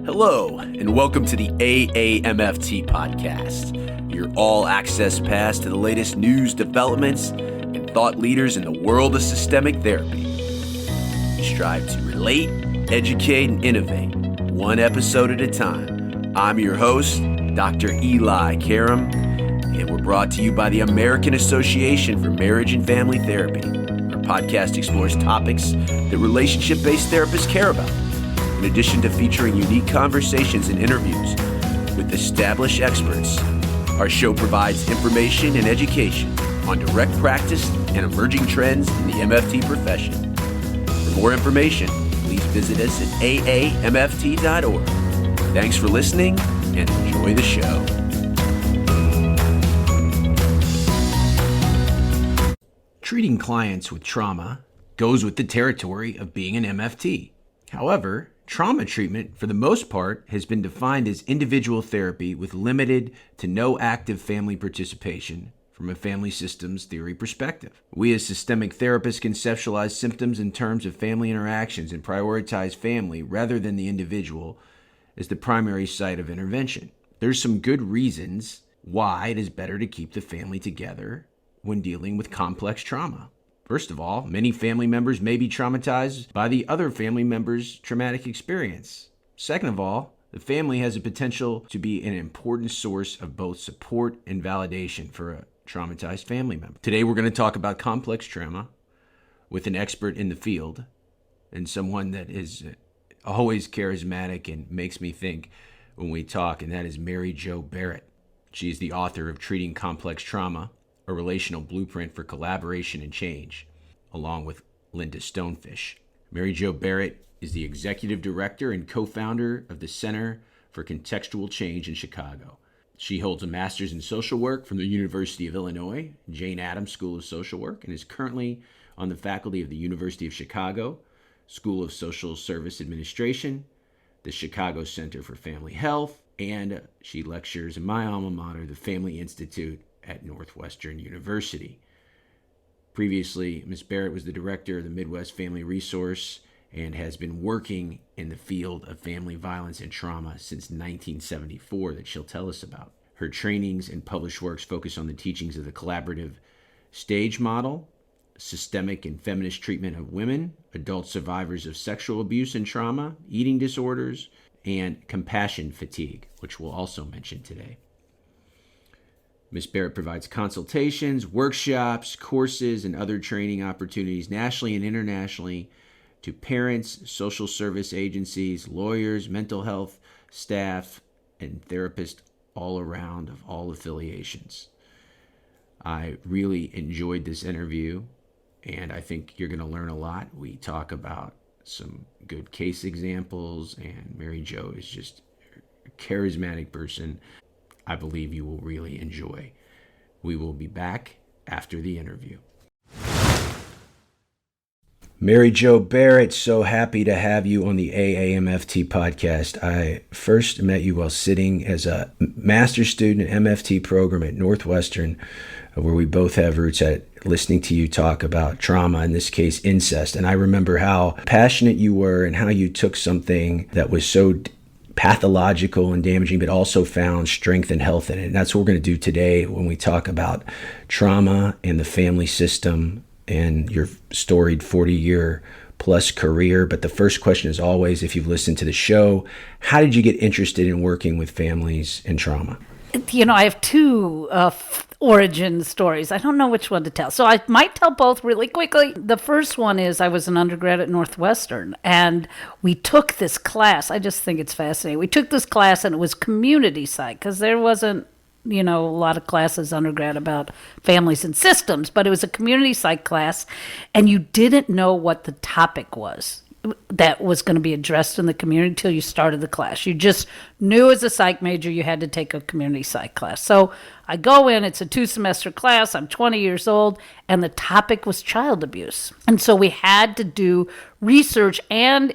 Hello, and welcome to the AAMFT podcast, your all-access pass to the latest news, developments, and thought leaders in the world of systemic therapy. We strive to relate, educate, and innovate, one episode at a time. I'm your host, Dr. Eli Karam, and we're brought to you by the American Association for Marriage and Family Therapy. Our podcast explores topics that relationship-based therapists care about. In addition to featuring unique conversations and interviews with established experts, our show provides information and education on direct practice and emerging trends in the MFT profession. For more information, please visit us at aamft.org. Thanks for listening and enjoy the show. Treating clients with trauma goes with the territory of being an MFT. However, trauma treatment, for the most part, has been defined as individual therapy with limited to no active family participation from a family systems theory perspective. We as systemic therapists conceptualize symptoms in terms of family interactions and prioritize family rather than the individual as the primary site of intervention. There's some good reasons why it is better to keep the family together when dealing with complex trauma. First of all, many family members may be traumatized by the other family member's traumatic experience. Second of all, the family has a potential to be an important source of both support and validation for a traumatized family member. Today, we're going to talk about complex trauma with an expert in the field and someone that is always charismatic and makes me think when we talk, and that is Jo Barrett. She is the author of Treating Complex Trauma, a relational blueprint for collaboration and change, along with Linda Stonefish. Jo Barrett is the executive director and co-founder of the Center for Contextual Change in Chicago. She holds a master's in social work from the University of Illinois, Jane Addams School of Social Work, and is currently on the faculty of the University of Chicago, School of Social Service Administration, the Chicago Center for Family Health, and she lectures in my alma mater, the Family Institute at Northwestern University. Previously, Ms. Barrett was the director of the Midwest Family Resource and has been working in the field of family violence and trauma since 1974 that she'll tell us about. Her trainings and published works focus on the teachings of the collaborative stage model, systemic and feminist treatment of women, adult survivors of sexual abuse and trauma, eating disorders, and compassion fatigue, which we'll also mention today. Ms. Barrett provides consultations, workshops, courses, and other training opportunities nationally and internationally to parents, social service agencies, lawyers, mental health staff, and therapists all around of all affiliations. I really enjoyed this interview, and I think you're going to learn a lot. We talk about some good case examples, and Jo is just a charismatic person I believe you will really enjoy. We will be back after the interview. Jo Barrett, so happy to have you on the AAMFT podcast. I first met you while sitting as a master's student at MFT program at Northwestern, where we both have roots at listening to you talk about trauma, in this case, incest. And I remember how passionate you were and how you took something that was so pathological and damaging, but also found strength and health in it. And that's what we're going to do today when we talk about trauma and the family system and your storied 40-year plus career. But the first question is always, if you've listened to the show, how did you get interested in working with families and trauma? I have two origin stories. I don't know which one to tell. So I might tell both really quickly. The first one is I was an undergrad at Northwestern, and we took this class. I just think it's fascinating. We took this class, and it was community psych, because there wasn't, a lot of classes undergrad about families and systems, but it was a community psych class, and you didn't know what the topic was that was going to be addressed in the community until you started the class. You just knew as a psych major you had to take a community psych class. So I go in, it's a 2-semester class, I'm 20 years old, and the topic was child abuse. And so we had to do research and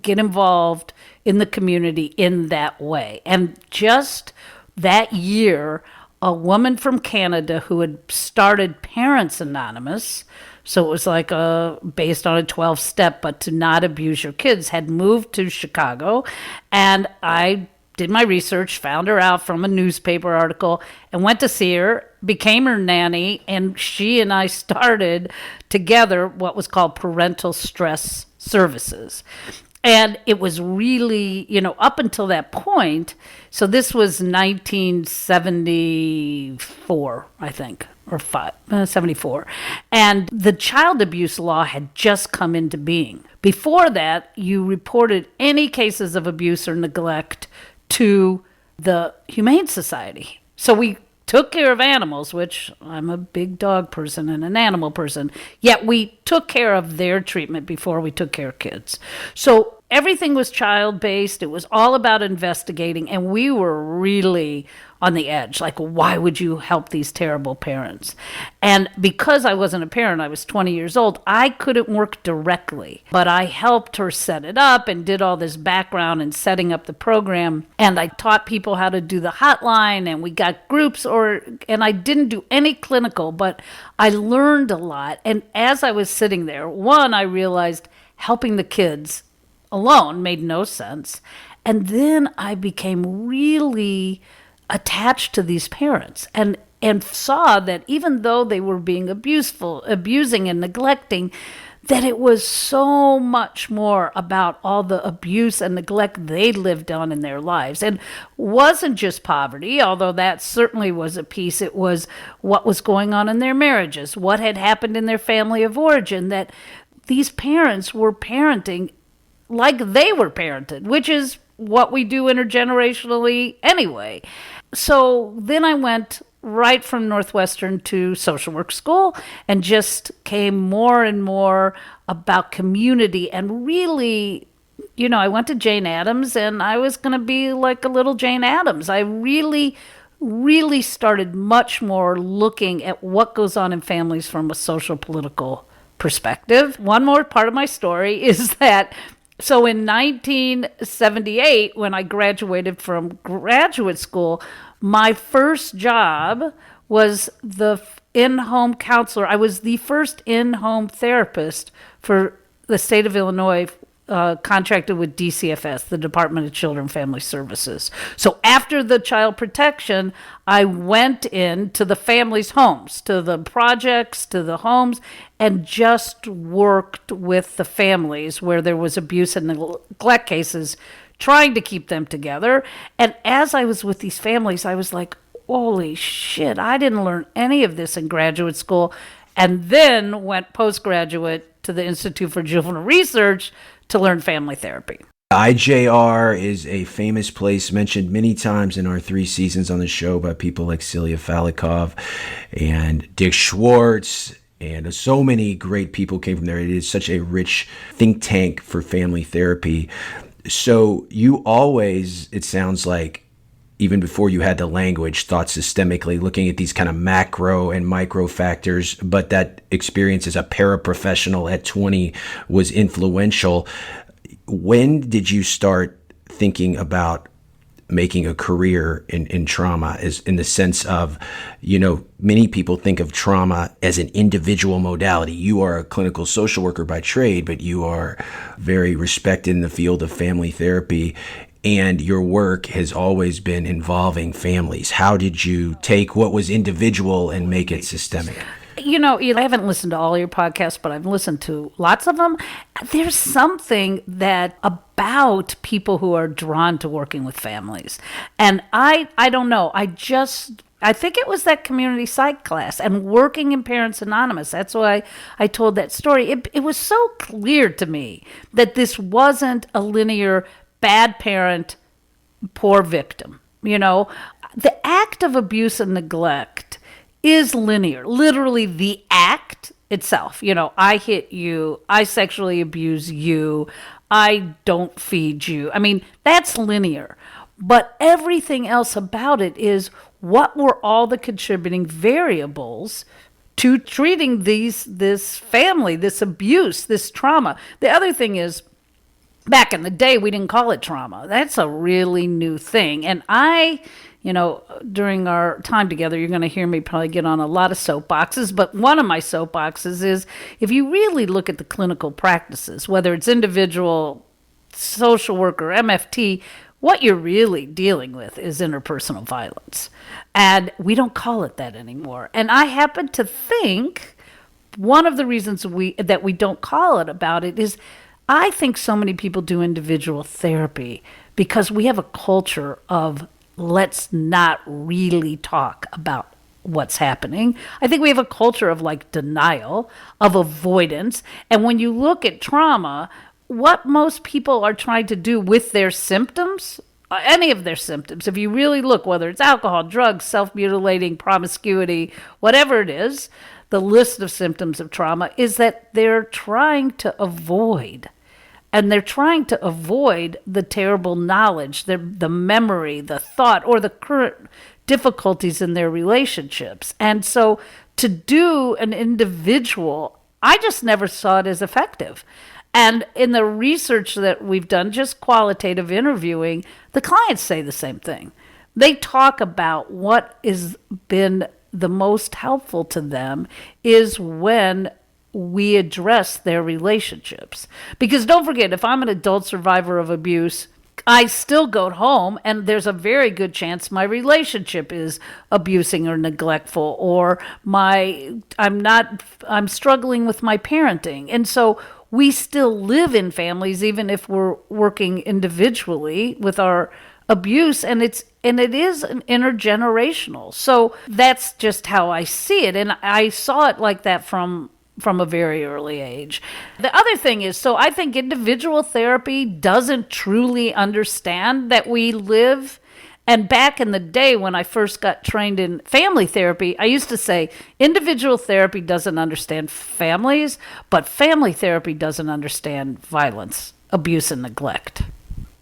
get involved in the community in that way. And just that year, a woman from Canada who had started Parents Anonymous So it was like based on a 12-step, but to not abuse your kids, had moved to Chicago. And I did my research, found her out from a newspaper article, and went to see her, became her nanny, and she and I started together what was called parental stress services. And it was really, up until that point, so this was 1974, I think, or 74. And the child abuse law had just come into being. Before that, you reported any cases of abuse or neglect to the Humane Society. So we took care of animals, which I'm a big dog person and an animal person, yet we took care of their treatment before we took care of kids. So everything was child-based. It was all about investigating, and we were really on the edge. Like, why would you help these terrible parents? And because I wasn't a parent, I was 20 years old, I couldn't work directly. But I helped her set it up and did all this background and setting up the program. And I taught people how to do the hotline, and we got groups, and I didn't do any clinical, but I learned a lot. And as I was sitting there, one, I realized helping the kids alone made no sense. And then I became really attached to these parents and saw that even though they were being abusing and neglecting, that it was so much more about all the abuse and neglect they lived on in their lives. And wasn't just poverty, although that certainly was a piece. It was what was going on in their marriages, what had happened in their family of origin, that these parents were parenting like they were parented, which is what we do intergenerationally anyway. So then I went right from Northwestern to social work school and just came more and more about community. And really, I went to Jane Addams, and I was going to be like a little Jane Addams. I really started much more looking at what goes on in families from a social political perspective. One more part of my story is that so in 1978, when I graduated from graduate school, my first job was the in-home counselor. I was the first in-home therapist for the state of Illinois, contracted with DCFS, the Department of Children and Family Services. So after the child protection, I went into the families' homes, to the projects, to the homes, and just worked with the families where there was abuse and neglect cases, trying to keep them together. And as I was with these families, I was like, holy shit, I didn't learn any of this in graduate school. And then went postgraduate to the Institute for Juvenile Research to learn family therapy. IJR is a famous place mentioned many times in our 3 seasons on the show by people like Celia Falikov and Dick Schwartz, and so many great people came from there. It is such a rich think tank for family therapy. So you always, it sounds like, even before you had the language, thought systemically, looking at these kind of macro and micro factors, but that experience as a paraprofessional at 20 was influential. When did you start thinking about making a career in trauma, is in the sense of, many people think of trauma as an individual modality. You are a clinical social worker by trade, but you are very respected in the field of family therapy. And your work has always been involving families. How did you take what was individual and make it systemic? I haven't listened to all your podcasts, but I've listened to lots of them. There's something that about people who are drawn to working with families. And I don't know. I think it was that community psych class and working in Parents Anonymous. That's why I told that story. It was so clear to me that this wasn't a linear bad parent, poor victim. The act of abuse and neglect is linear. Literally the act itself. I hit you, I sexually abuse you, I don't feed you. I mean, that's linear. But everything else about it is, what were all the contributing variables to treating this family, this abuse, this trauma? The other thing is, back in the day, we didn't call it trauma. That's a really new thing. And I during our time together, you're going to hear me probably get on a lot of soapboxes, but one of my soapboxes is if you really look at the clinical practices, whether it's individual, social worker, MFT, what you're really dealing with is interpersonal violence. And we don't call it that anymore. And I happen to think one of the reasons that we don't call it about it is I think so many people do individual therapy because we have a culture of let's not really talk about what's happening. I think we have a culture of denial, of avoidance. And when you look at trauma, what most people are trying to do with their symptoms, any of their symptoms, if you really look, whether it's alcohol, drugs, self-mutilating, promiscuity, whatever it is, the list of symptoms of trauma is that they're trying to avoid. And they're trying to avoid the terrible knowledge, the memory, the thought, or the current difficulties in their relationships. And so to do an individual, I just never saw it as effective. And in the research that we've done, just qualitative interviewing, the clients say the same thing. They talk about what has been the most helpful to them is when we address their relationships. Because don't forget, if I'm an adult survivor of abuse, I still go home and there's a very good chance my relationship is abusing or neglectful, or I'm struggling with my parenting. And so we still live in families, even if we're working individually with our abuse, and it is an intergenerational. So that's just how I see it. And I saw it like that from a very early age. The other thing is, so I think individual therapy doesn't truly understand that we live. And back in the day when I first got trained in family therapy, I used to say individual therapy doesn't understand families, but family therapy doesn't understand violence, abuse, and neglect.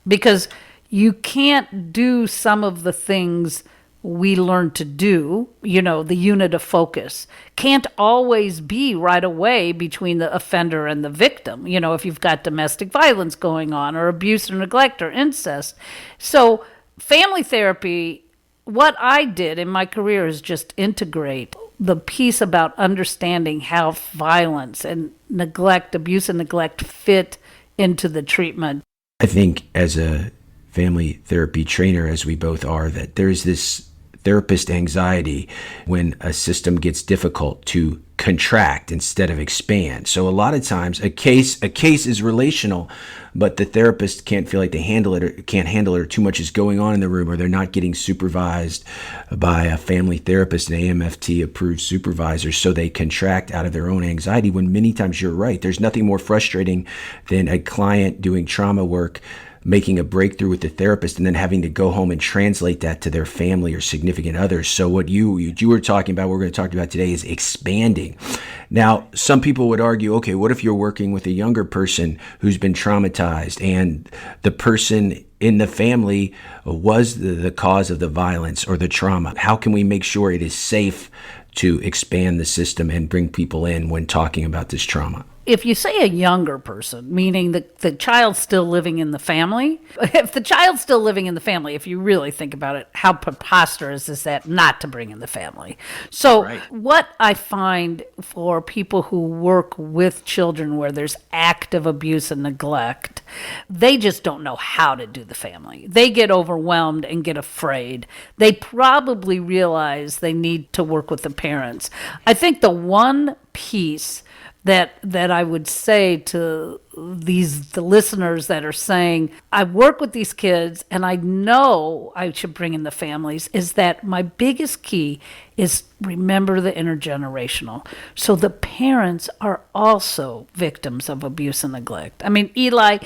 Because you can't do some of the things we learn to do, the unit of focus can't always be right away between the offender and the victim, if you've got domestic violence going on or abuse or neglect or incest. So family therapy, what I did in my career is just integrate the piece about understanding how violence and neglect, abuse and neglect fit into the treatment. I think as a family therapy trainer, as we both are, that there's this therapist anxiety when a system gets difficult to contract instead of expand. So a lot of times a case is relational, but the therapist can't feel like they can't handle it, or too much is going on in the room, or they're not getting supervised by a family therapist, an AAMFT approved supervisor. So they contract out of their own anxiety, when many times you're right. There's nothing more frustrating than a client doing trauma work, making a breakthrough with the therapist, and then having to go home and translate that to their family or significant others. So what you were talking about, what we're going to talk about today, is expanding. Now, some people would argue, okay, what if you're working with a younger person who's been traumatized and the person in the family was the cause of the violence or the trauma? How can we make sure it is safe to expand the system and bring people in when talking about this trauma? If you say a younger person, meaning the child's still living in the family, if the child's still living in the family, if you really think about it, how preposterous is that not to bring in the family? So right. What I find for people who work with children where there's active abuse and neglect, they just don't know how to do the family. They get overwhelmed and get afraid. They probably realize they need to work with the parents. I think the one piece that I would say to the listeners that are saying, I work with these kids and I know I should bring in the families, is that my biggest key is remember the intergenerational. So the parents are also victims of abuse and neglect. I mean, Eli,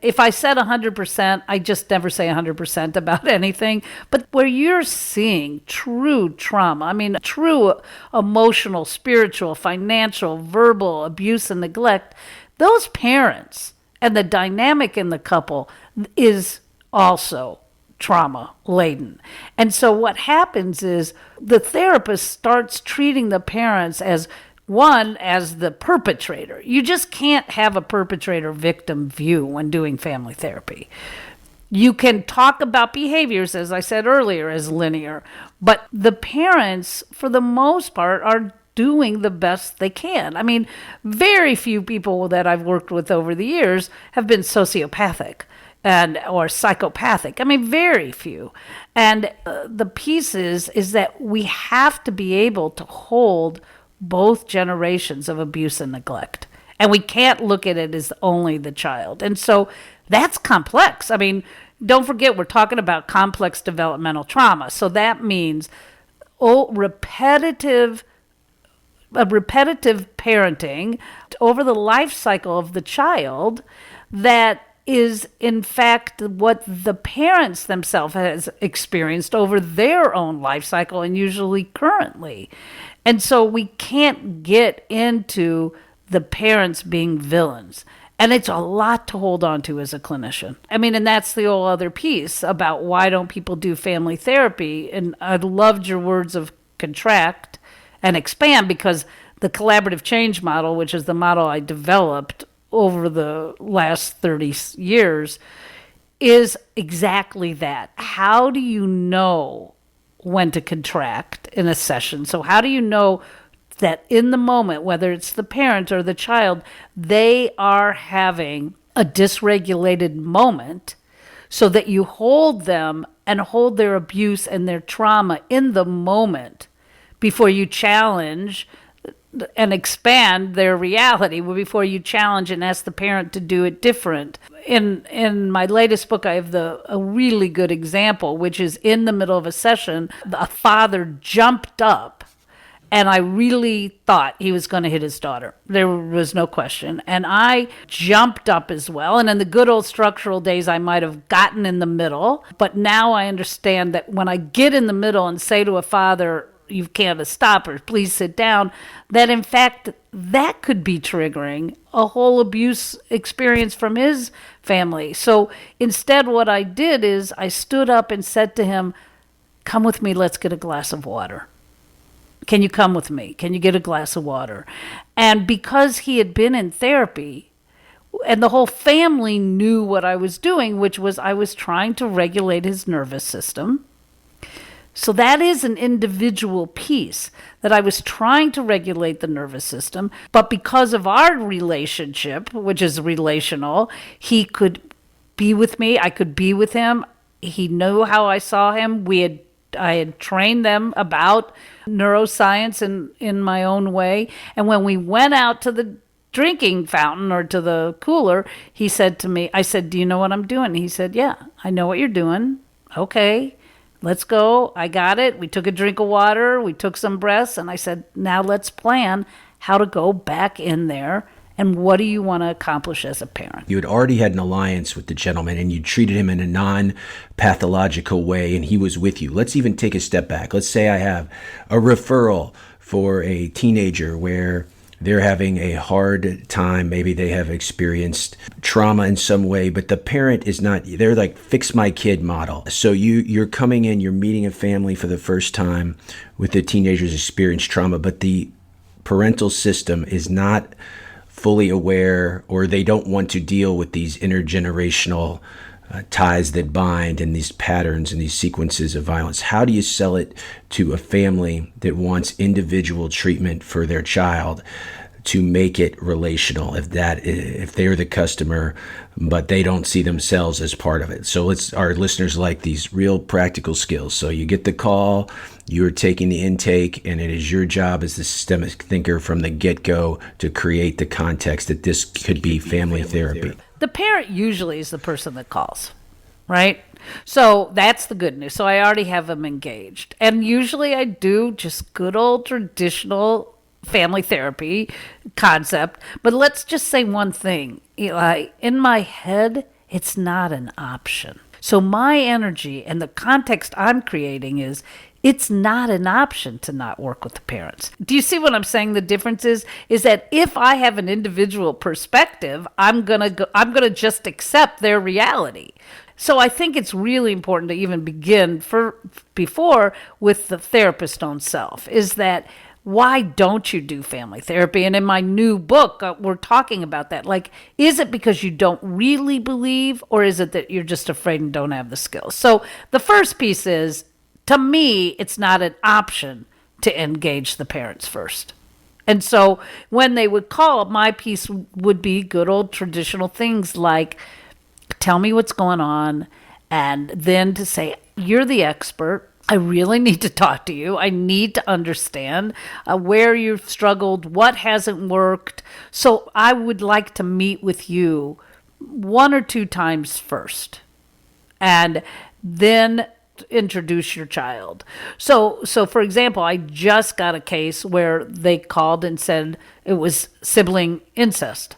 if I said 100%, I just never say 100% about anything, but where you're seeing true trauma, I mean, true emotional, spiritual, financial, verbal abuse and neglect, those parents and the dynamic in the couple is also trauma laden. And so what happens is the therapist starts treating the parents as the perpetrator. You just can't have a perpetrator victim view when doing family therapy. You can talk about behaviors, as I said earlier, as linear, but the parents, for the most part, are doing the best they can. I mean, very few people that I've worked with over the years have been sociopathic or psychopathic. I mean, very few. And the piece is that we have to be able to hold both generations of abuse and neglect. And we can't look at it as only the child. And so that's complex. I mean, don't forget, we're talking about complex developmental trauma. So that means repetitive parenting over the life cycle of the child that is in fact what the parents themselves has experienced over their own life cycle and usually currently. And so we can't get into the parents being villains. And it's a lot to hold on to as a clinician. I mean, and that's the whole other piece about why don't people do family therapy. And I loved your words of contract and expand, because the collaborative change model, which is the model I developed over the last 30 years, is exactly that. How do you know when to contract in a session? So how do you know that in the moment, whether it's the parent or the child, they are having a dysregulated moment, so that you hold them and hold their abuse and their trauma in the moment before you challenge and expand their reality, before you challenge and ask the parent to do it different. In my latest book, I have a really good example, which is in the middle of a session, a father jumped up, and I really thought he was going to hit his daughter. There was no question. And I jumped up as well. And in the good old structural days, I might have gotten in the middle. But now I understand that when I get in the middle and say to a father, you can't stop, or please sit down, that in fact, that could be triggering a whole abuse experience from his family. So instead, what I did is I stood up and said to him, come with me, let's get a glass of water. Can you come with me? Can you get a glass of water? And because he had been in therapy, and the whole family knew what I was doing, which was I was trying to regulate his nervous system. So that is an individual piece, that I was trying to regulate the nervous system. But because of our relationship, which is relational, he could be with me. I could be with him. He knew how I saw him. I had trained them about neuroscience in my own way. And when we went out to the drinking fountain or to the cooler, he said to me, I said, do you know what I'm doing? He said, yeah, I know what you're doing. Okay, let's go. I got it. We took a drink of water. We took some breaths. And I said, now let's plan how to go back in there. And what do you want to accomplish as a parent? You had already had an alliance with the gentleman, and you treated him in a non-pathological way, and he was with you. Let's even take a step back. Let's say I have a referral for a teenager where they're having a hard time. Maybe they have experienced trauma in some way, but the parent is not, they're like fix my kid model. So you're coming in, you're meeting a family for the first time with the teenager's experienced trauma, but the parental system is not fully aware, or they don't want to deal with these intergenerational ties that bind and these patterns and these sequences of violence. How do you sell it to a family that wants individual treatment for their child to make it relational, if they're the customer, but they don't see themselves as part of it? So our listeners like these real practical skills. So you get the call, you're taking the intake, and it is your job as the systemic thinker from the get-go to create the context that this could be family therapy. The parent usually is the person that calls, right? So that's the good news. So I already have them engaged. And usually I do just good old traditional family therapy concept. But let's just say one thing, Eli. In my head, it's not an option. So my energy and the context I'm creating is, it's not an option to not work with the parents. Do you see what I'm saying? The difference is that if I have an individual perspective, I'm gonna just accept their reality. So I think it's really important to even begin before with the therapist's own self, is that why don't you do family therapy? And in my new book, we're talking about that. Like, is it because you don't really believe, or is it that you're just afraid and don't have the skills? So the first piece is, to me, it's not an option to engage the parents first. And so when they would call, my piece would be good old traditional things like, tell me what's going on, and then to say, you're the expert. I really need to talk to you. I need to understand where you've struggled, what hasn't worked. So I would like to meet with you 1 or 2 times first, and then introduce your child. So for example, I just got a case where they called and said it was sibling incest.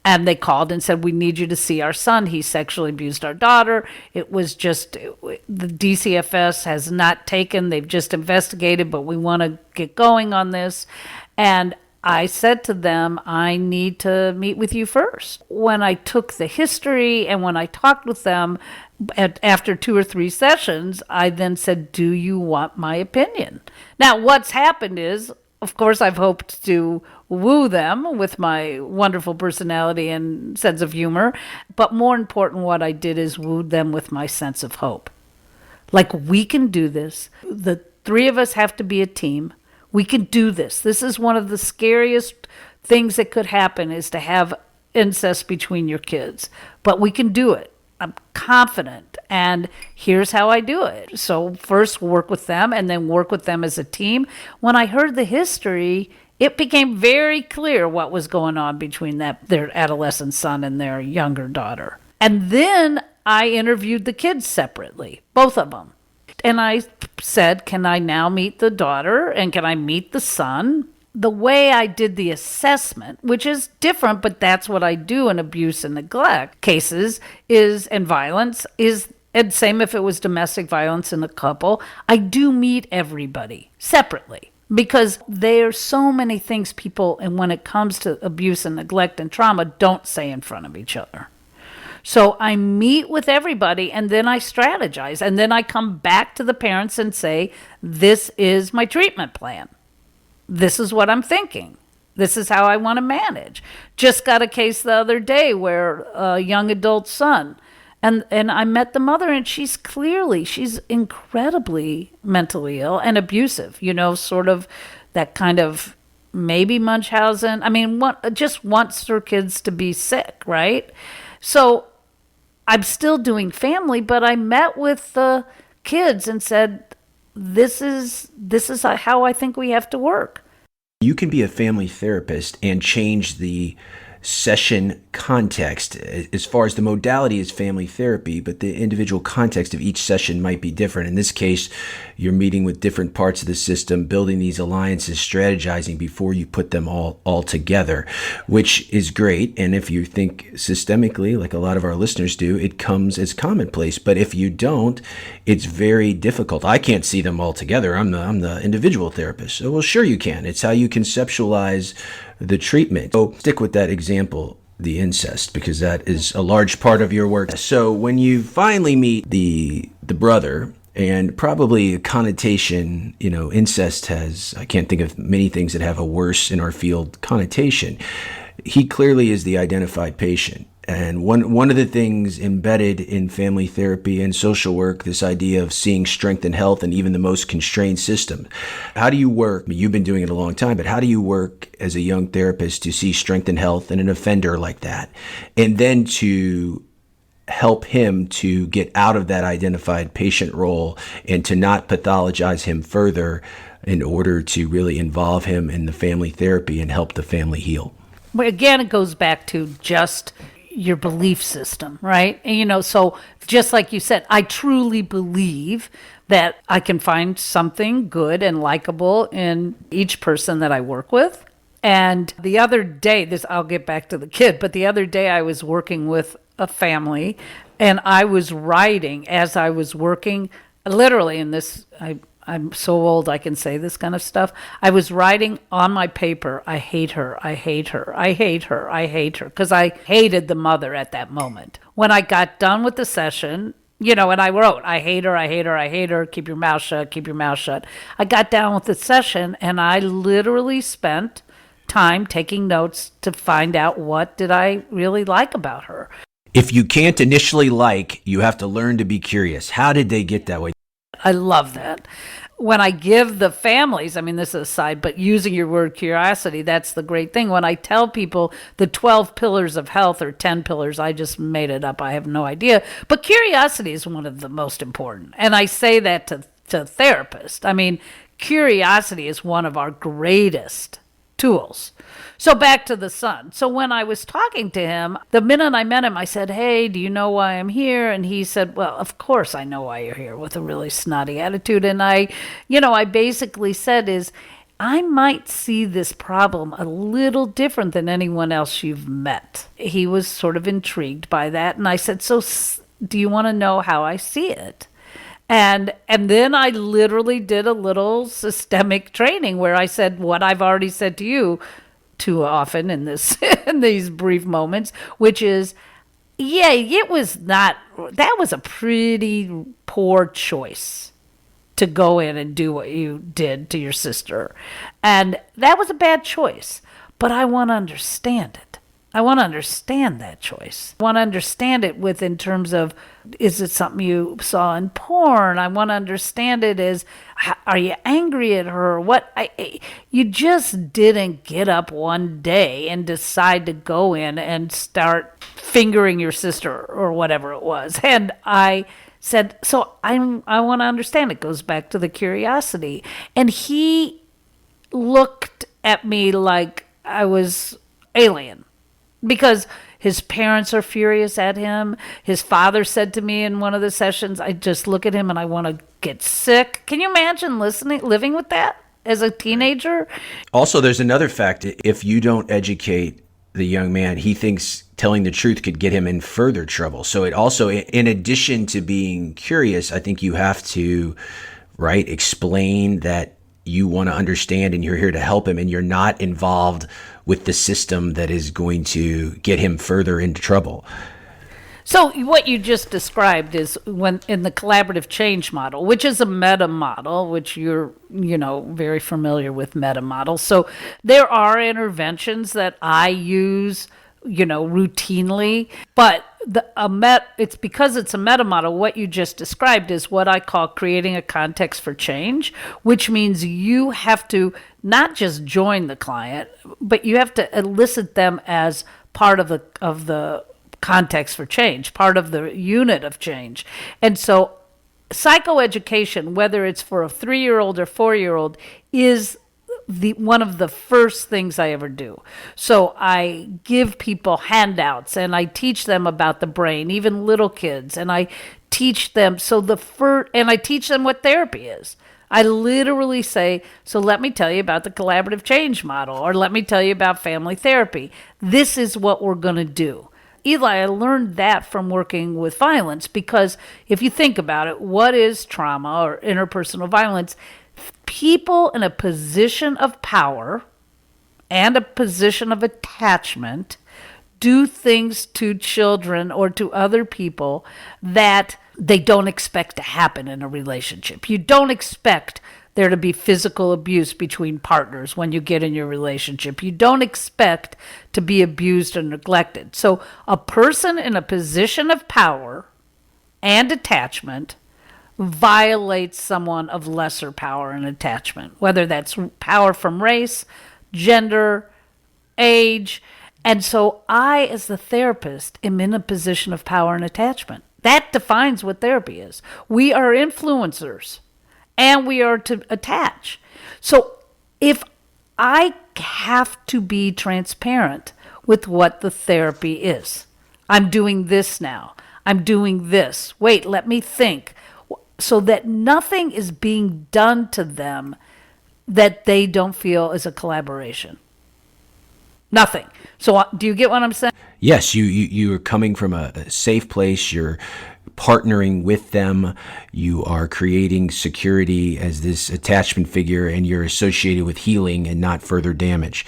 And they called and said, we need you to see our son. He sexually abused our daughter. It was just, the DCFS has not taken, they've just investigated, but we want to get going on this. And I said to them, I need to meet with you first. When I took the history and when I talked with them, after 2 or 3 sessions, I then said, do you want my opinion? Now, what's happened is, of course, I've hoped to woo them with my wonderful personality and sense of humor. But more important, what I did is wooed them with my sense of hope. Like, we can do this. The 3 of us have to be a team. We can do this. This is one of the scariest things that could happen, is to have incest between your kids. But we can do it. I'm confident, and here's how I do it. So first work with them, and then work with them as a team. When I heard the history, it became very clear what was going on between their adolescent son and their younger daughter. And then I interviewed the kids separately, both of them. And I said, can I now meet the daughter, and can I meet the son? The way I did the assessment, which is different, but that's what I do in abuse and neglect cases, and violence, and same if it was domestic violence in a couple, I do meet everybody separately. Because there are so many things people, and when it comes to abuse and neglect and trauma, don't say in front of each other. So I meet with everybody, and then I strategize, and then I come back to the parents and say, this is my treatment plan. This is what I'm thinking. This is how I want to manage. Just got a case the other day where a young adult son, and I met the mother, and she's incredibly mentally ill and abusive, sort of that kind of maybe Munchausen. I mean, just wants her kids to be sick, right? So I'm still doing family, but I met with the kids and said, this is how I think we have to work. You can be a family therapist and change the session context. As far as the modality is family therapy, but the individual context of each session might be different. In this case, you're meeting with different parts of the system, building these alliances, strategizing before you put them all together, which is great. And if you think systemically, like a lot of our listeners do, it comes as commonplace. But if you don't, it's very difficult. I can't see them all together. I'm the individual therapist. So, well, sure you can. It's how you conceptualize the treatment. So stick with that example, the incest, because that is a large part of your work. So when you finally meet the brother, and probably a connotation, incest has, I can't think of many things that have a worse in our field connotation. He clearly is the identified patient. And one of the things embedded in family therapy and social work, this idea of seeing strength and health in even the most constrained system. How do you work? I mean, you've been doing it a long time, but how do you work as a young therapist to see strength and health in an offender like that? And then to help him to get out of that identified patient role and to not pathologize him further in order to really involve him in the family therapy and help the family heal? Well, again, it goes back to just your belief system, right? And, so just like you said, I truly believe that I can find something good and likable in each person that I work with. And the other day, I'll get back to the kid, but the other day I was working with a family, and I was writing as I was working, literally in this, I'm so old I can say this kind of stuff. I was writing on my paper, I hate her, I hate her, I hate her, I hate her, because I hated the mother at that moment. When I got done with the session, And I wrote, I hate her, I hate her, I hate her, keep your mouth shut, keep your mouth shut. I got down with the session and I literally spent time taking notes to find out what did I really like about her. If you can't initially like, you have to learn to be curious. How did they get that way? I love that. When I give the families, I mean, this is a side, but using your word curiosity, that's the great thing. When I tell people the 12 pillars of health or 10 pillars, I just made it up. I have no idea. But curiosity is one of the most important. And I say that to therapists. I mean, curiosity is one of our greatest tools. So back to the son. So when I was talking to him, the minute I met him, I said, hey, do you know why I'm here? And he said, well, of course I know why you're here, with a really snotty attitude. And I basically said I might see this problem a little different than anyone else you've met. He was sort of intrigued by that. And I said, so do you want to know how I see it? And then I literally did a little systemic training where I said what I've already said to you too often in these brief moments, which is, yeah, that was a pretty poor choice to go in and do what you did to your sister. And that was a bad choice, but I want to understand it. I want to understand that choice. I want to understand it in terms of, is it something you saw in porn? I want to understand it as, are you angry at her? You just didn't get up one day and decide to go in and start fingering your sister or whatever it was. And I said, so I want to understand. It goes back to the curiosity. And he looked at me like I was alien. Because his parents are furious at him. His father said to me in one of the sessions, I just look at him and I want to get sick. Can you imagine living with that as a teenager? Also, there's another fact. If you don't educate the young man, he thinks telling the truth could get him in further trouble. So it also, in addition to being curious, I think you have to, explain that you want to understand and you're here to help him and you're not involved with the system that is going to get him further into trouble. So what you just described is when in the collaborative change model, which is a meta model, which you're, very familiar with meta models. So there are interventions that I use, routinely, but it's because it's a meta model. What you just described is what I call creating a context for change, which means you have to not just join the client, but you have to elicit them as part of the context for change, part of the unit of change. And so psychoeducation, whether it's for a 3-year-old or 4-year-old, is one of the first things I ever do. So I give people handouts and I teach them about the brain, even little kids, and I teach them and I teach them what therapy is. I literally say, so let me tell you about the collaborative change model, or let me tell you about family therapy. This is what we're going to do. Eli, I learned that from working with violence, because if you think about it, what is trauma or interpersonal violence? People in a position of power and a position of attachment do things to children or to other people that they don't expect to happen in a relationship. You don't expect there to be physical abuse between partners when you get in your relationship. You don't expect to be abused or neglected. So a person in a position of power and attachment violates someone of lesser power and attachment, whether that's power from race, gender, age. And so I, as the therapist, am in a position of power and attachment. That defines what therapy is. We are influencers and we are to attach. So if I have to be transparent with what the therapy is, I'm doing this now. I'm doing this. Wait, let me think. So that nothing is being done to them that they don't feel is a collaboration. Nothing. So do you get what I'm saying? Yes, you are coming from a safe place. You're partnering with them. You are creating security as this attachment figure, and you're associated with healing and not further damage.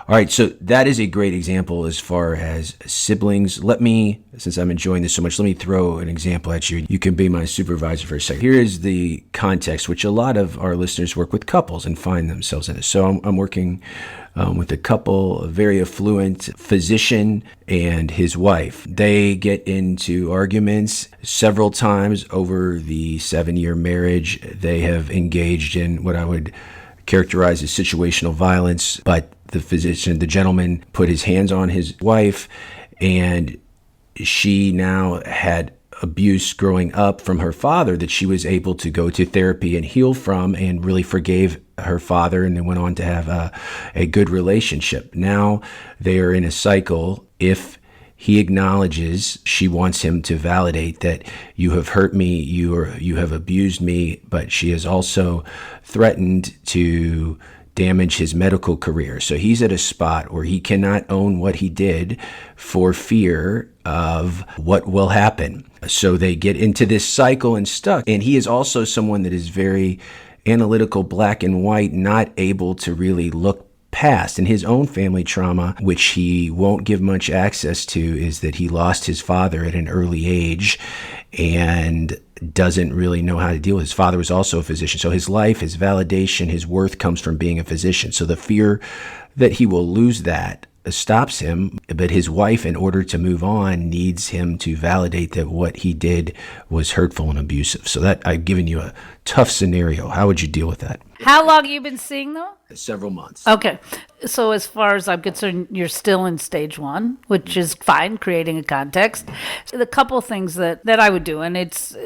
All right, so that is a great example as far as siblings. Let me, since I'm enjoying this so much, let me throw an example at you. You can be my supervisor for a second. Here is the context, which a lot of our listeners work with couples and find themselves in it. So I'm working with a couple, a very affluent physician and his wife. They get into arguments several times over the 7-year marriage. They have engaged in what I would characterize as situational violence, but the gentleman put his hands on his wife, and she now had abuse growing up from her father that she was able to go to therapy and heal from, and really forgave her father, and they went on to have a good relationship. Now they are in a cycle. If he acknowledges, she wants him to validate that you have hurt me, you have abused me, but she has also threatened to damage his medical career. So he's at a spot where he cannot own what he did for fear of what will happen. So they get into this cycle and stuck. And he is also someone that is very analytical, black and white, not able to really look past. And his own family trauma, which he won't give much access to, is that he lost his father at an early age and doesn't really know how to deal with it. His father was also a physician. So his life, his validation, his worth comes from being a physician. So the fear that he will lose that stops him. But his wife, in order to move on, needs him to validate that what he did was hurtful and abusive. So that I've given you a tough scenario. How would you deal with that? How long have you been seeing them? Several months. Okay. So as far as I'm concerned, you're still in stage 1, which is fine, creating a context. So the couple things that I would do, and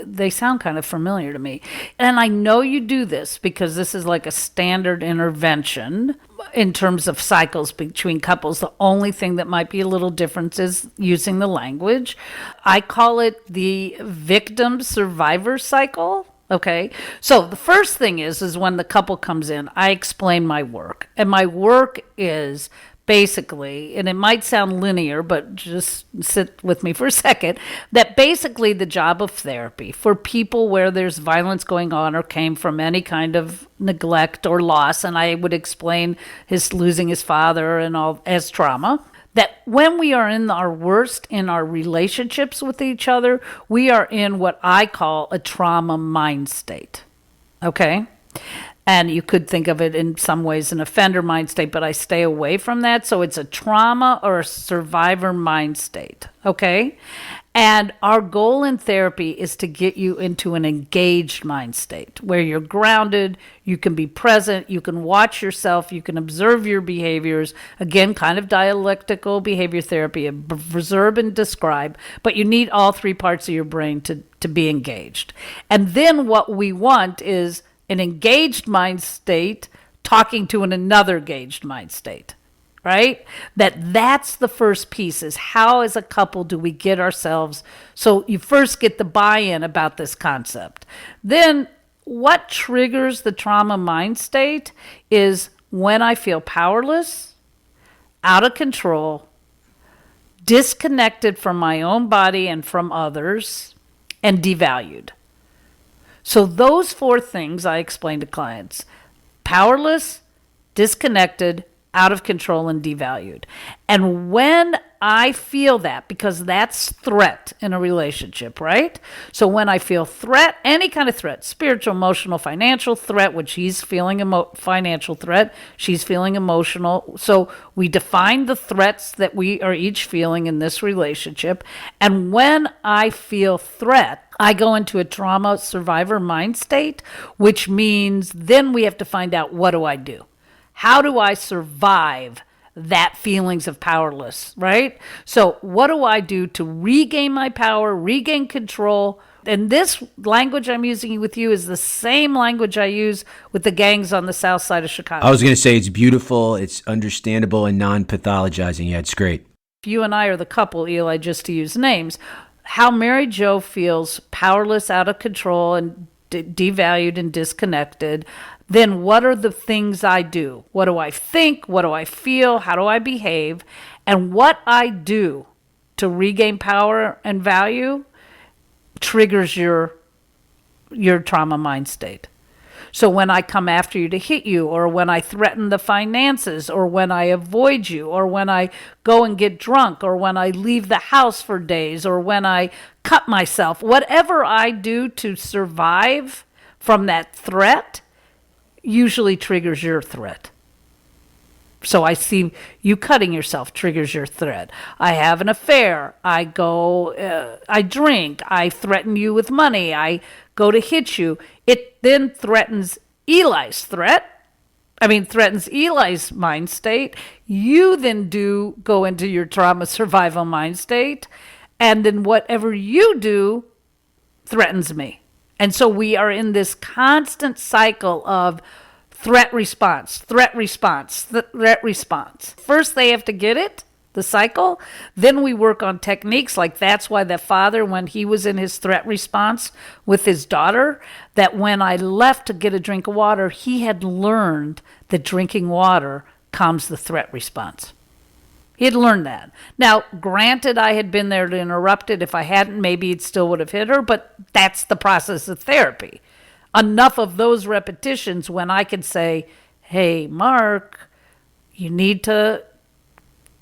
they sound kind of familiar to me. And I know you do this because this is like a standard intervention in terms of cycles between couples. The only thing that might be a little different is using the language. I call it the victim survivor cycle. Okay. So the first thing is when the couple comes in, I explain my work. And my work is basically, and it might sound linear, but just sit with me for a second, that basically the job of therapy for people where there's violence going on or came from any kind of neglect or loss, and I would explain his losing his father and all as trauma, that when we are in our worst in our relationships with each other, we are in what I call a trauma mind state. Okay? And you could think of it in some ways an offender mind state, but I stay away from that. So it's a trauma or a survivor mind state. Okay? And our goal in therapy is to get you into an engaged mind state where you're grounded, you can be present, you can watch yourself, you can observe your behaviors. Again, kind of dialectical behavior therapy, observe and describe, but you need all 3 parts of your brain to be engaged. And then what we want is an engaged mind state talking to another engaged mind state. Right? That's the first piece, is how as a couple do we get ourselves, so you first get the buy-in about this concept. Then what triggers the trauma mind state is when I feel powerless, out of control, disconnected from my own body and from others, and devalued. So those 4 things I explain to clients: powerless, disconnected, out of control, and devalued. And when I feel that, because that's threat in a relationship, right? So when I feel threat, any kind of threat, spiritual, emotional, financial threat, which he's feeling financial threat, she's feeling emotional. So we define the threats that we are each feeling in this relationship. And when I feel threat, I go into a trauma survivor mind state, which means then we have to find out, what do I do? How do I survive that feelings of powerless, right? So what do I do to regain my power, regain control? And this language I'm using with you is the same language I use with the gangs on the south side of Chicago. I was going to say it's beautiful, it's understandable, and non-pathologizing. Yeah, it's great. You and I are the couple, Eli, just to use names. How Mary Jo feels powerless, out of control, and devalued and disconnected. then what are the things I do? What do I think? What do I feel? How do I behave? And what I do to regain power and value triggers your trauma mind state. So when I come after you to hit you, or when I threaten the finances, or when I avoid you, or when I go and get drunk, or when I leave the house for days, or when I cut myself, whatever I do to survive from that threat usually triggers your threat. So I see you cutting yourself triggers your threat. I have an affair. I drink. I threaten you with money. I go to hit you. It then threatens Eli's mind state. You then go into your trauma survival mind state. And then whatever you do threatens me. And so we are in this constant cycle of threat response, threat response, threat response. First, they have to get it, the cycle. Then we work on techniques. Like that's why the father, when he was in his threat response with his daughter, that when I left to get a drink of water, he had learned that drinking water calms the threat response. He had learned that. Now, granted, I had been there to interrupt it. If I hadn't, maybe it still would have hit her, but that's the process of therapy. Enough of those repetitions when I could say, hey, Mark, you need to,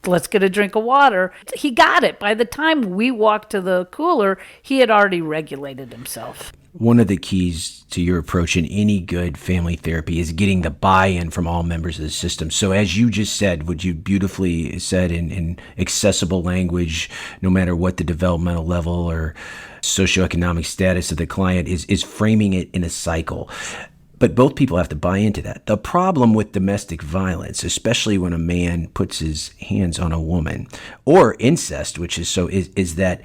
let's get a drink of water. He got it. By the time we walked to the cooler, he had already regulated himself. One of the keys to your approach in any good family therapy is getting the buy-in from all members of the system. So as you just said, what you beautifully said in accessible language, no matter what the developmental level or socioeconomic status of the client is framing it in a cycle. But both people have to buy into that. The problem with domestic violence, especially when a man puts his hands on a woman, or incest, which is that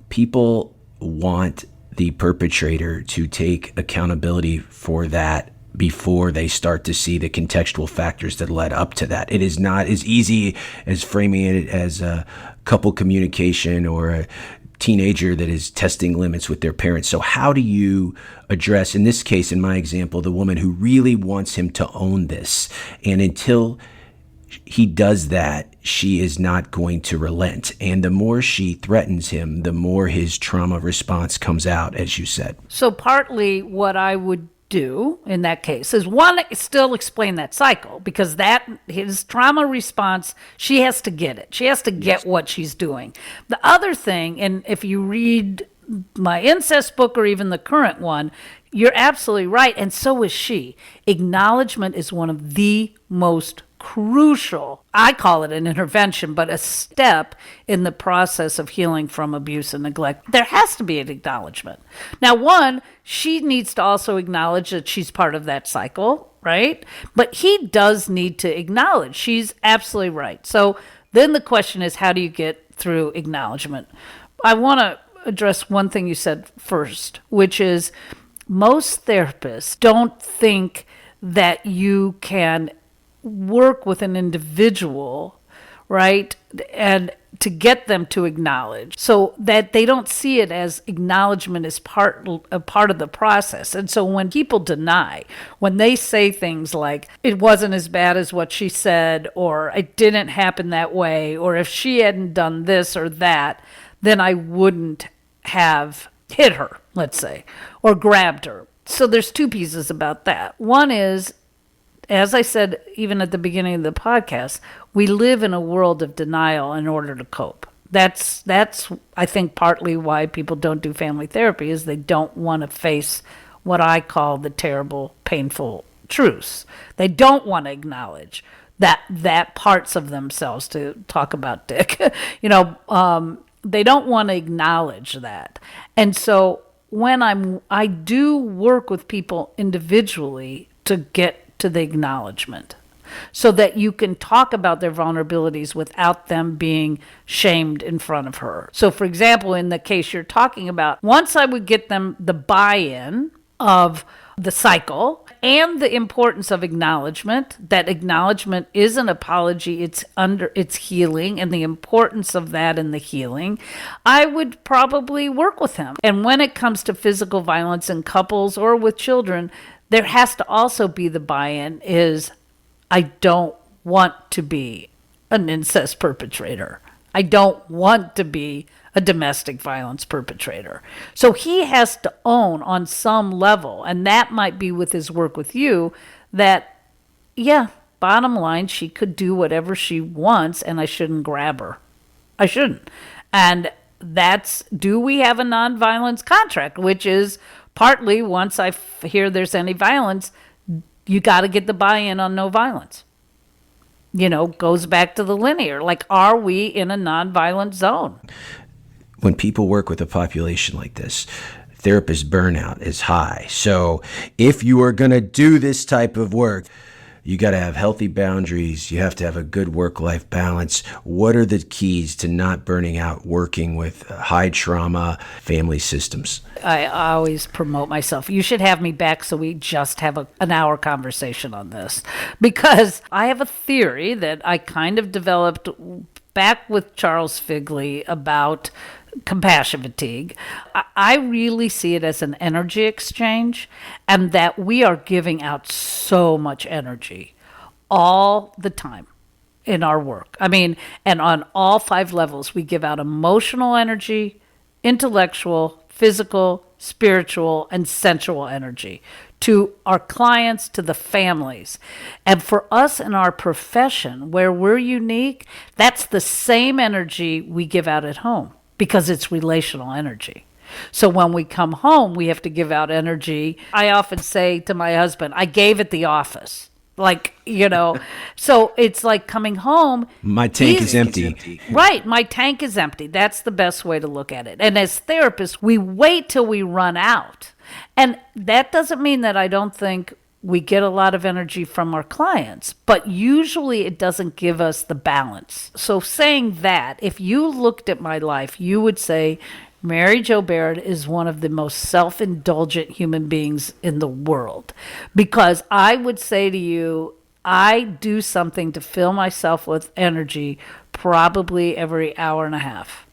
people want the perpetrator to take accountability for that before they start to see the contextual factors that led up to that. It is not as easy as framing it as a couple communication or a teenager that is testing limits with their parents. So how do you address, in this case, in my example, the woman who really wants him to own this? And until he does that, she is not going to relent. And the more she threatens him, the more his trauma response comes out, as you said. So partly what I would do in that case is, one, still explain that cycle, because that his trauma response, she has to get it. She has to get what she's doing. The other thing, and if you read my incest book or even the current one, you're absolutely right, and so is she. Acknowledgement is one of the most crucial, I call it an intervention, but a step in the process of healing from abuse and neglect. There has to be an acknowledgement. Now, one, she needs to also acknowledge that she's part of that cycle, right? But he does need to acknowledge. She's absolutely right. So then the question is, how do you get through acknowledgement? I want to address one thing you said first, which is most therapists don't think that you can work with an individual, right, and to get them to acknowledge, so that they don't see it as acknowledgement as a part of the process. And so when people deny, when they say things like, it wasn't as bad as what she said, or it didn't happen that way, or if she hadn't done this or that, then I wouldn't have hit her, let's say, or grabbed her. So there's two pieces about that. One is, as I said, even at the beginning of the podcast, we live in a world of denial in order to cope. That's I think partly why people don't do family therapy, is they don't want to face what I call the terrible, painful truths. They don't want to acknowledge that parts of themselves, to talk about Dick, they don't want to acknowledge that. And so when I do work with people individually to get to the acknowledgement, so that you can talk about their vulnerabilities without them being shamed in front of her. So for example, in the case you're talking about, once I would get them the buy-in of the cycle and the importance of acknowledgement, that acknowledgement is an apology, it's healing, and the importance of that in the healing, I would probably work with him. And when it comes to physical violence in couples or with children, there has to also be the buy-in is, I don't want to be an incest perpetrator. I don't want to be a domestic violence perpetrator. So he has to own on some level, and that might be with his work with you, that, yeah, bottom line, she could do whatever she wants and I shouldn't grab her. I shouldn't. And that's, do we have a nonviolence contract, which is partly, once I hear there's any violence, you got to get the buy-in on no violence. Goes back to the linear. Like, are we in a nonviolent zone? When people work with a population like this, therapist burnout is high. So if you are going to do this type of work, you got to have healthy boundaries. You have to have a good work-life balance. What are the keys to not burning out working with high trauma family systems? I always promote myself. You should have me back so we just have an hour conversation on this, because I have a theory that I kind of developed back with Charles Figley about compassion fatigue. I really see it as an energy exchange, and that we are giving out so much energy all the time in our work. I mean, and on all 5 levels, we give out emotional energy, intellectual, physical, spiritual, and sensual energy to our clients, to the families. And for us in our profession, where we're unique, that's the same energy we give out at home, because it's relational energy. So when we come home, we have to give out energy. I often say to my husband, I gave at the office. So it's like coming home. My tank is empty. Right. My tank is empty. That's the best way to look at it. And as therapists, we wait till we run out. And that doesn't mean that I don't think we get a lot of energy from our clients, but usually it doesn't give us the balance. So saying that, if you looked at my life, you would say, Mary Jo Barrett is one of the most self-indulgent human beings in the world. Because I would say to you, I do something to fill myself with energy probably every hour and a half.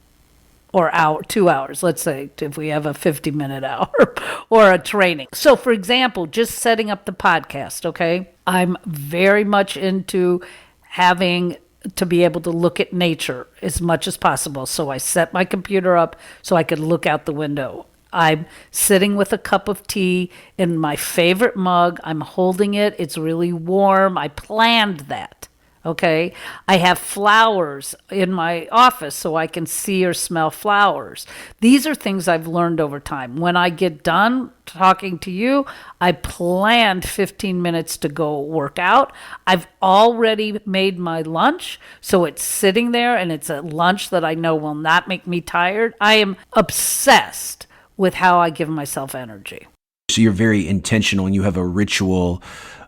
Or 2 hours, let's say, if we have a 50-minute hour or a training. So, for example, just setting up the podcast, okay? I'm very much into having to be able to look at nature as much as possible. So I set my computer up so I could look out the window. I'm sitting with a cup of tea in my favorite mug. I'm holding it. It's really warm. I planned that. Okay. I have flowers in my office so I can see or smell flowers. These are things I've learned over time. When I get done talking to you, I planned 15 minutes to go work out. I've already made my lunch, so it's sitting there, and it's a lunch that I know will not make me tired. I am obsessed with how I give myself energy. So you're very intentional, and you have a ritual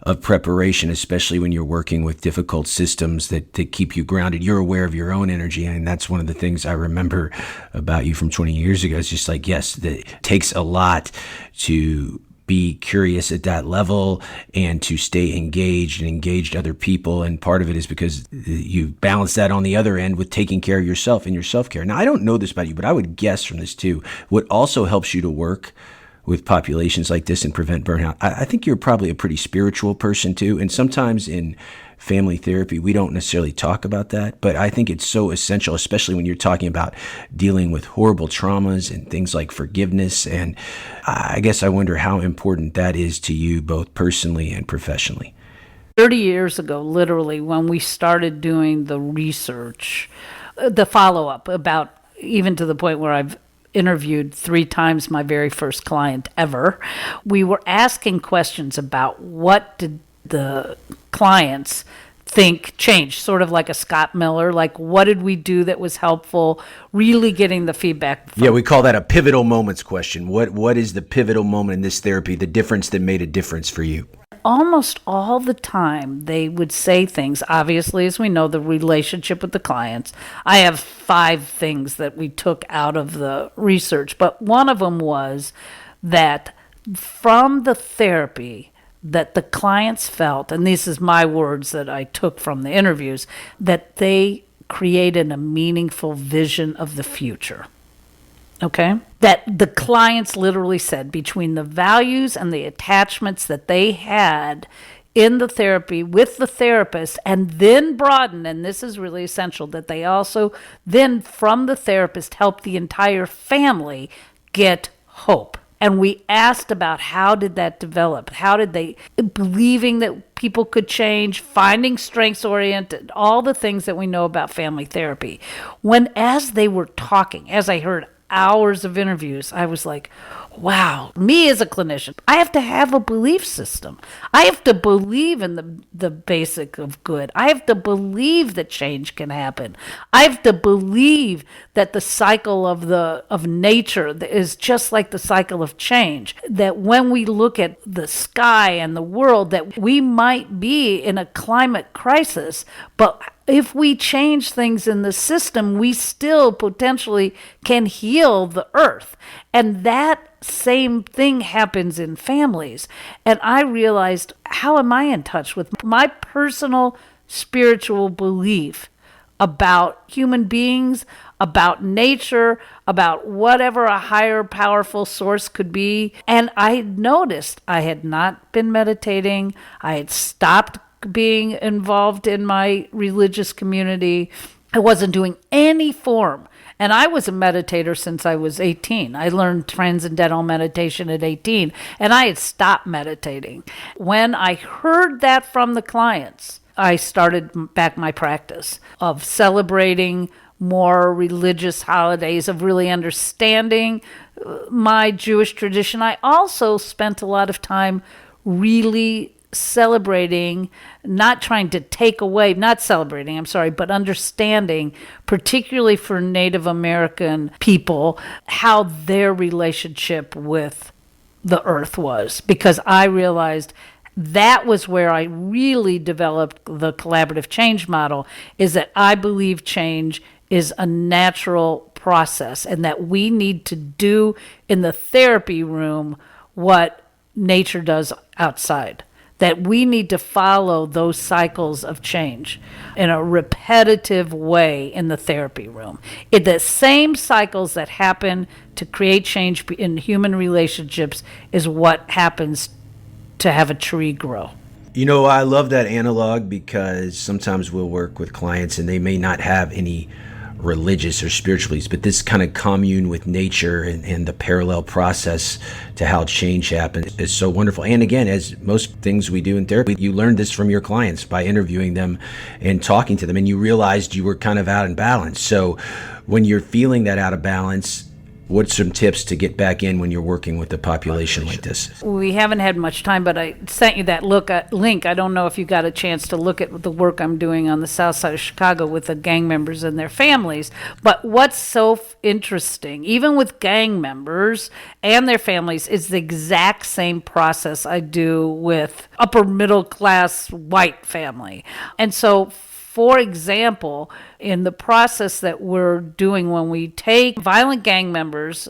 of preparation, especially when you're working with difficult systems that keep you grounded. You're aware of your own energy, and that's one of the things I remember about you from 20 years ago. It's just like, yes, it takes a lot to be curious at that level and to stay engaged and engage other people. And part of it is because you balance that on the other end with taking care of yourself and your self-care. Now, I don't know this about you, but I would guess from this too, what also helps you to work with populations like this and prevent burnout, I think you're probably a pretty spiritual person too. And sometimes in family therapy, we don't necessarily talk about that, but I think it's so essential, especially when you're talking about dealing with horrible traumas and things like forgiveness. And I guess I wonder how important that is to you, both personally and professionally. 30 years ago, literally, when we started doing the research, the follow-up, about even to the point where I've interviewed 3 times my very first client ever, we were asking questions about what did the clients think changed, sort of like a Scott Miller, like what did we do that was helpful, really getting the feedback. Yeah, we call that a pivotal moments question. What is the pivotal moment in this therapy, the difference that made a difference for you? Almost all the time they would say things, obviously, as we know, the relationship with the clients. I have 5 things that we took out of the research, but one of them was that from the therapy that the clients felt, and this is my words that I took from the interviews, that they created a meaningful vision of the future. Okay. That the clients literally said between the values and the attachments that they had in the therapy with the therapist, and then broaden, and this is really essential, that they also then from the therapist help the entire family get hope. And we asked about how did that develop? How did they, believing that people could change, finding strengths oriented, all the things that we know about family therapy. When, as they were talking, as I heard hours of interviews, I was like, wow, me as a clinician, I have to have a belief system. I have to believe in the basic of good. I have to believe that change can happen. I have to believe that the cycle of nature is just like the cycle of change. That when we look at the sky and the world, that we might be in a climate crisis, but if we change things in the system, we still potentially can heal the earth. And that same thing happens in families. And I realized, how am I in touch with my personal spiritual belief about human beings, about nature, about whatever a higher powerful source could be? And I noticed I had not been meditating. I had stopped being involved in my religious community. I wasn't doing any form. And I was a meditator since I was 18. I learned transcendental meditation at 18, and I had stopped meditating. When I heard that from the clients, I started back my practice of celebrating more religious holidays, of really understanding my Jewish tradition. I also spent a lot of time really celebrating, not trying to take away, not celebrating, I'm sorry, but understanding, particularly for Native American people, how their relationship with the earth was. Because I realized that was where I really developed the collaborative change model, is that I believe change is a natural process and that we need to do in the therapy room what nature does outside. That we need to follow those cycles of change in a repetitive way in the therapy room. The same cycles that happen to create change in human relationships is what happens to have a tree grow. You know, I love that analog because sometimes we'll work with clients and they may not have any religious or spiritual beliefs, but this kind of commune with nature and the parallel process to how change happens is so wonderful. And again, as most things we do in therapy, you learned this from your clients by interviewing them and talking to them, and you realized you were kind of out of balance. So when you're feeling that out of balance, what's some tips to get back in when you're working with a population like this? We haven't had much time, but I sent you that link. I don't know if you got a chance to look at the work I'm doing on the south side of Chicago with the gang members and their families. But what's so interesting, even with gang members and their families, is the exact same process I do with upper middle class white family. And so, for example, in the process that we're doing when we take violent gang members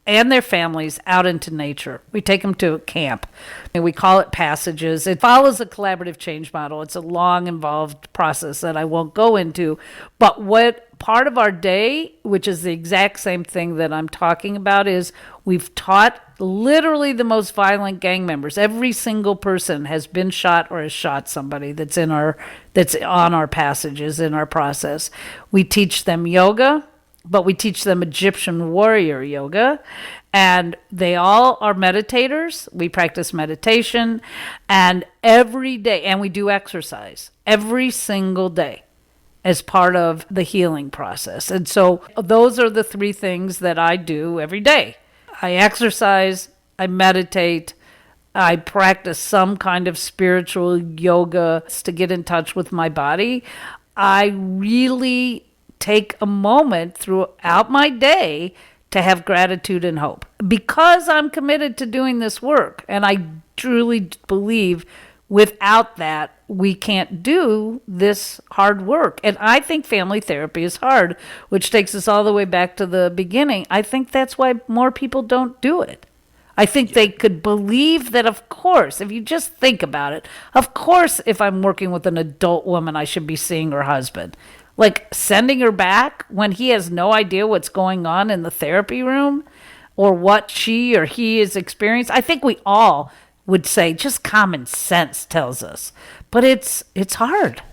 and their families out into nature, we take them to a camp, and we call it passages. It follows a collaborative change model. It's a long, involved process that I won't go into. But what part of our day, which is the exact same thing that I'm talking about, is we've taught literally the most violent gang members. Every single person has been shot or has shot somebody that's on our passages in our process. We teach them yoga, but we teach them Egyptian warrior yoga, and they all are meditators. We practice meditation, and every day, and we do exercise every single day as part of the healing process. And so those are the three things that I do every day. I exercise, I meditate, I practice some kind of spiritual yoga to get in touch with my body. I really take a moment throughout my day to have gratitude and hope because I'm committed to doing this work. And I truly believe without that, we can't do this hard work. And I think family therapy is hard, which takes us all the way back to the beginning. I think that's why more people don't do it. I think they could believe that, of course, if you just think about it, of course, if I'm working with an adult woman, I should be seeing her husband. Like sending her back when he has no idea what's going on in the therapy room or what she or he is experiencing. I think we all would say just common sense tells us. But it's hard.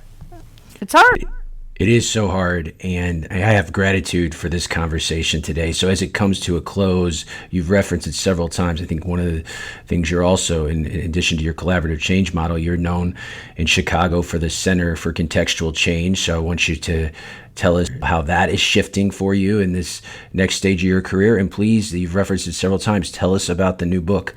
It's hard. It is so hard, and I have gratitude for this conversation today. So as it comes to a close, you've referenced it several times. I think one of the things you're also, in addition to your collaborative change model, you're known in Chicago for the Center for Contextual Change. So I want you to tell us how that is shifting for you in this next stage of your career. And please, you've referenced it several times, tell us about the new book.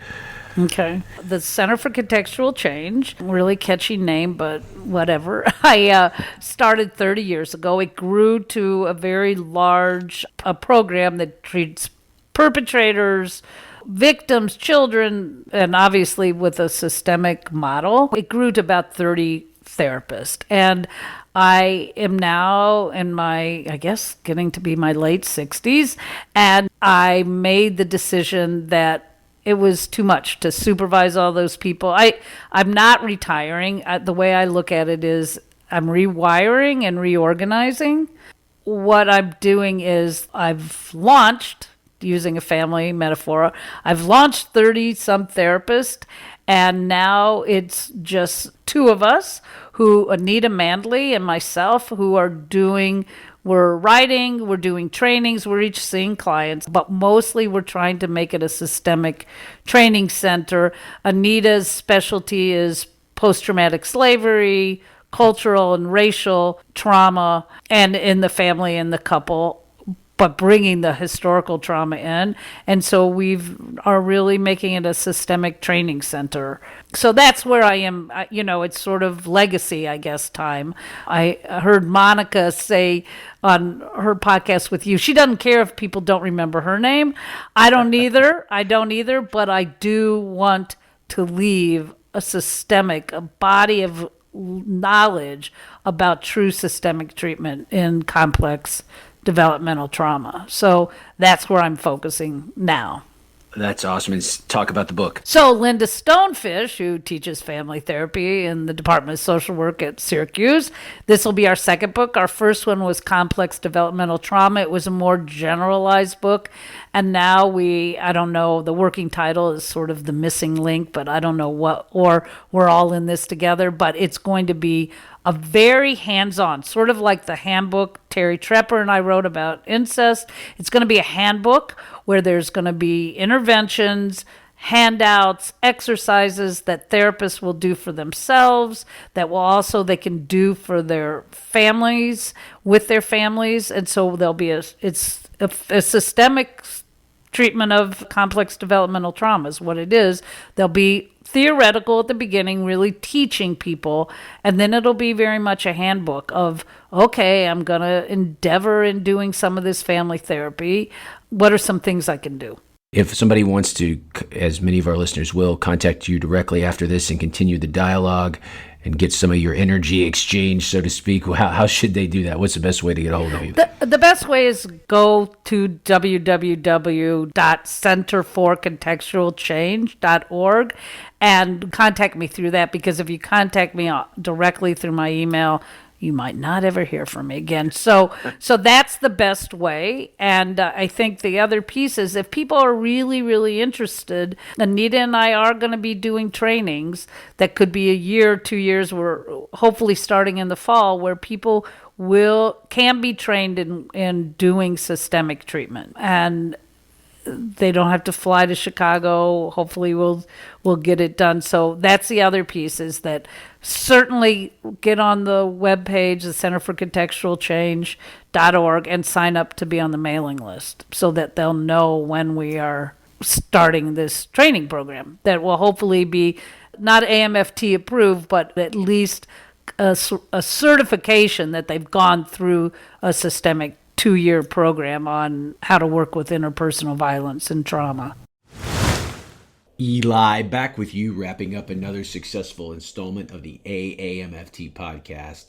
Okay. The Center for Contextual Change, really catchy name, but whatever. I started 30 years ago. It grew to a very large program that treats perpetrators, victims, children, and obviously with a systemic model. It grew to about 30 therapists. And I am now in my, I guess, getting to be my late 60s. And I made the decision that it was too much to supervise all those people. I'm not retiring. The way I look at it is I'm rewiring and reorganizing. What I'm doing is I've launched, using a family metaphor, I've launched 30 some therapists, and now it's just two of us, who Anita Mandley and myself, who are doing, we're writing, we're doing trainings, we're each seeing clients, but mostly we're trying to make it a systemic training center. Anita's specialty is post-traumatic slavery, cultural and racial trauma, and in the family and the couple, but bringing the historical trauma in. And so are really making it a systemic training center. So that's where I am. It's sort of legacy, I guess, time. I heard Monica say on her podcast with you, she doesn't care if people don't remember her name. I don't either, but I do want to leave a body of knowledge about true systemic treatment in complex developmental trauma. So that's where I'm focusing now. That's awesome. And talk about the book. So Linda Stonefish, who teaches family therapy in the Department of Social Work at Syracuse, this will be our second book. Our first one was Complex Developmental Trauma. It was a more generalized book. And now I don't know, the working title is sort of The Missing Link, but I don't know what, or we're all in this together, but it's going to be a very hands-on, sort of like the handbook Terry Trepper and I wrote about incest. It's going to be a handbook where there's going to be interventions, handouts, exercises that therapists will do for themselves, that they can do for their families, with their families. And so there'll be a systemic treatment of complex developmental trauma is what it is. There'll be theoretical at the beginning, really teaching people, and then it'll be very much a handbook of, okay, I'm going to endeavor in doing some of this family therapy. What are some things I can do? If somebody wants to, as many of our listeners will, contact you directly after this and continue the dialogue and get some of your energy exchange, so to speak, how should they do that? What's the best way to get a hold of you? The best way is go to www.centerforcontextualchange.org and contact me through that, because if you contact me directly through my email, you might not ever hear from me again. So that's the best way. And I think the other piece is, if people are really, really interested, Anita and I are going to be doing trainings that could be a year, 2 years. We're hopefully starting in the fall, where people can be trained in doing systemic treatment. And they don't have to fly to Chicago. Hopefully we'll get it done. So that's the other piece, is that certainly get on the webpage, the Center for Contextual Change.org, and sign up to be on the mailing list so that they'll know when we are starting this training program that will hopefully be not AAMFT approved, but at least a certification that they've gone through a systemic 2-year program on how to work with interpersonal violence and trauma. Eli, back with you, wrapping up another successful installment of the AAMFT podcast.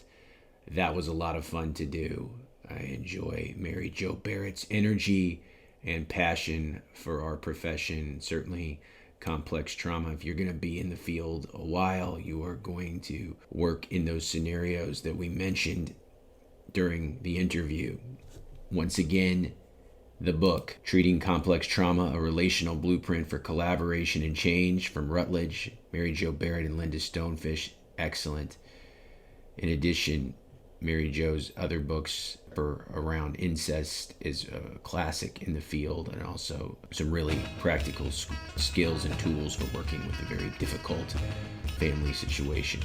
That was a lot of fun to do. I enjoy Mary Jo Barrett's energy and passion for our profession. Certainly complex trauma. If you're going to be in the field a while, you are going to work in those scenarios that we mentioned during the interview. Once again, the book, Treating Complex Trauma, A Relational Blueprint for Collaboration and Change from Routledge, Mary Jo Barrett and Linda Stonefish, excellent. In addition, Mary Jo's other books around incest is a classic in the field, and also some really practical skills and tools for working with a very difficult family situation.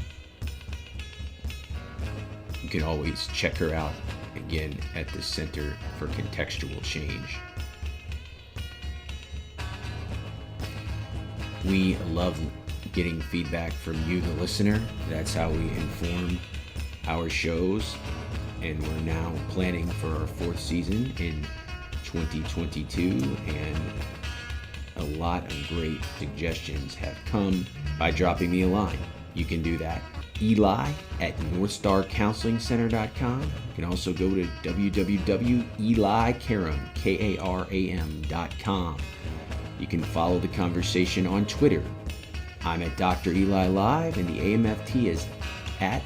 You can always check her out again at the Center for Contextual Change. We love getting feedback from you, the listener. That's how we inform our shows, and we're now planning for our 4th season in 2022, and a lot of great suggestions have come by dropping me a line. You can do that, Eli@NorthstarCounselingCenter.com. You can also go to www.elikaram.com. You can follow the conversation on Twitter. I'm at Dr. Eli Live, and the AMFT is at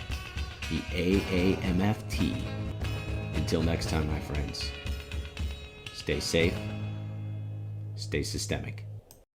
the AAMFT. Until next time, my friends, stay safe, stay systemic.